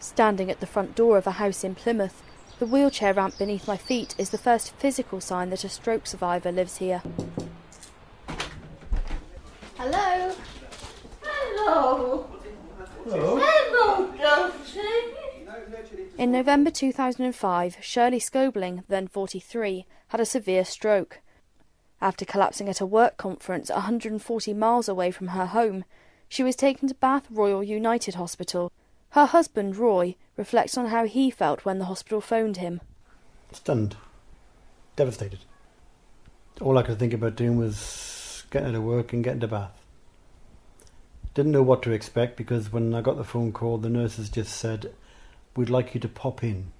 Standing at the front door of a house in Plymouth, the wheelchair ramp beneath my feet is the first physical sign that a stroke survivor lives here. Hello? Hello? Hello? Hello, Josie? In November 2005, Shirley Scobling, then 43, had a severe stroke. After collapsing at a work conference 140 miles away from her home, she was taken to Bath Royal United Hospital. Her husband, Roy, reflects on how he felt when the hospital phoned him. Stunned. Devastated. All I could think about doing was getting out of work and getting to Bath. Didn't know what to expect because when I got the phone call, the nurses just said, "We'd like you to pop in."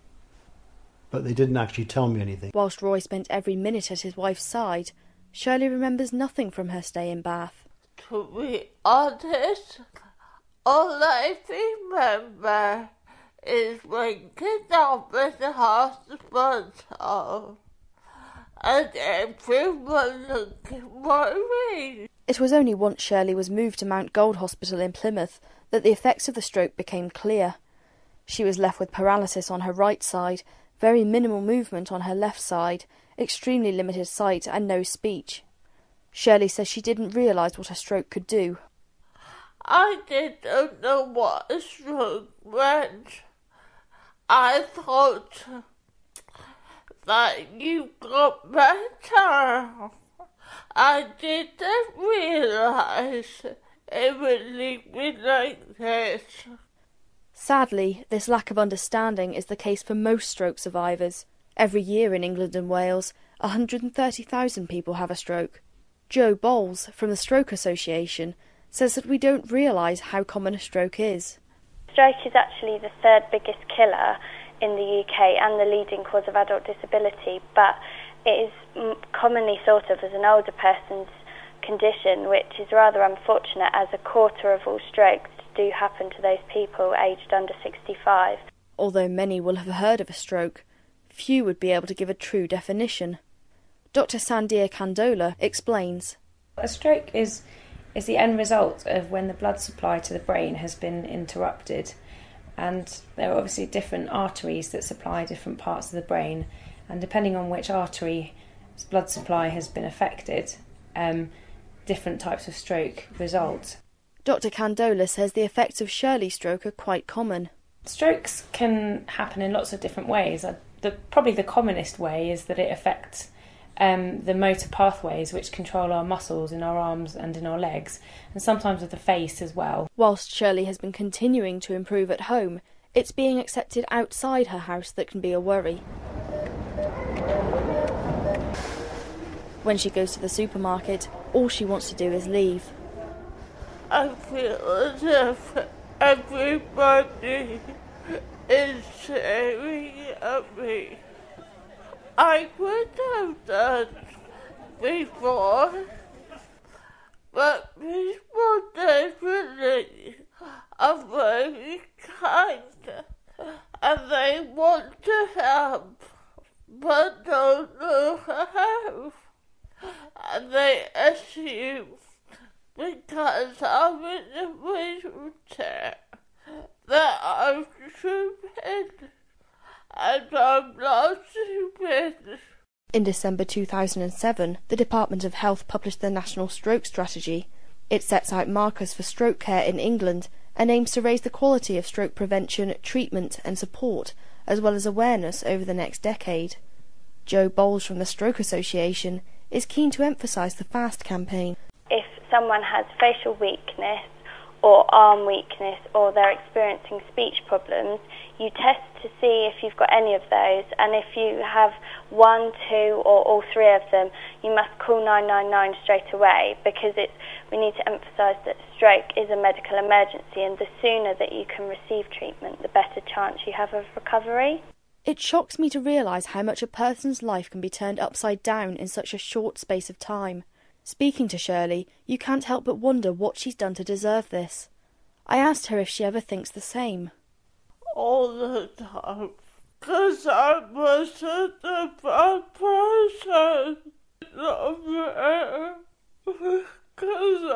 But they didn't actually tell me anything. Whilst Roy spent every minute at his wife's side, Shirley remembers nothing from her stay in Bath. To be honest, all I remember is waking up in the hospital and everyone looking worried. It was only once Shirley was moved to Mount Gold Hospital in Plymouth that the effects of the stroke became clear. She was left with paralysis on her right side, very minimal movement on her left side, extremely limited sight and no speech. Shirley says she didn't realise what a stroke could do. I didn't know what a stroke meant. I thought that you got better. I didn't realise it would leave me like this. Sadly, this lack of understanding is the case for most stroke survivors. Every year in England and Wales, 130,000 people have a stroke. Joe Bowles, from the Stroke Association, says that we don't realise how common a stroke is. Stroke is actually the third biggest killer in the UK and the leading cause of adult disability, but it is commonly thought of as an older person's condition, which is rather unfortunate as a quarter of all strokes do happen to those people aged under 65. Although many will have heard of a stroke, few would be able to give a true definition. Dr. Sandia Candola explains. A stroke is the end result of when the blood supply to the brain has been interrupted, and there are obviously different arteries that supply different parts of the brain, and depending on which artery's blood supply has been affected, different types of stroke result. Dr. Candola says the effects of Shirley's stroke are quite common. Strokes can happen in lots of different ways. Probably the commonest way is that it affects the motor pathways which control our muscles in our arms and in our legs, and sometimes with the face as well. Whilst Shirley has been continuing to improve at home, it's being accepted outside her house that can be a worry. When she goes to the supermarket, all she wants to do is leave. I feel as if everybody is staring at me. I would have done before, but people definitely are very kind and they want to help, but don't know how. And they assume because I'm in a wheelchair that I'm stupid. And I'm not stupid. In December 2007, the Department of Health published the National Stroke Strategy. It sets out markers for stroke care in England and aims to raise the quality of stroke prevention, treatment and support, as well as awareness over the next decade. Joe Bowles from the Stroke Association is keen to emphasise the FAST campaign. If someone has facial weakness or arm weakness or they're experiencing speech problems, you test to see if you've got any of those, and if you have one, two or all three of them, you must call 999 straight away, because we need to emphasise that stroke is a medical emergency, and the sooner that you can receive treatment, the better chance you have of recovery. It shocks me to realise how much a person's life can be turned upside down in such a short space of time. Speaking to Shirley, you can't help but wonder what she's done to deserve this. I asked her if she ever thinks the same. All the time, 'cause I wasn't a bad person. Not fair, 'cause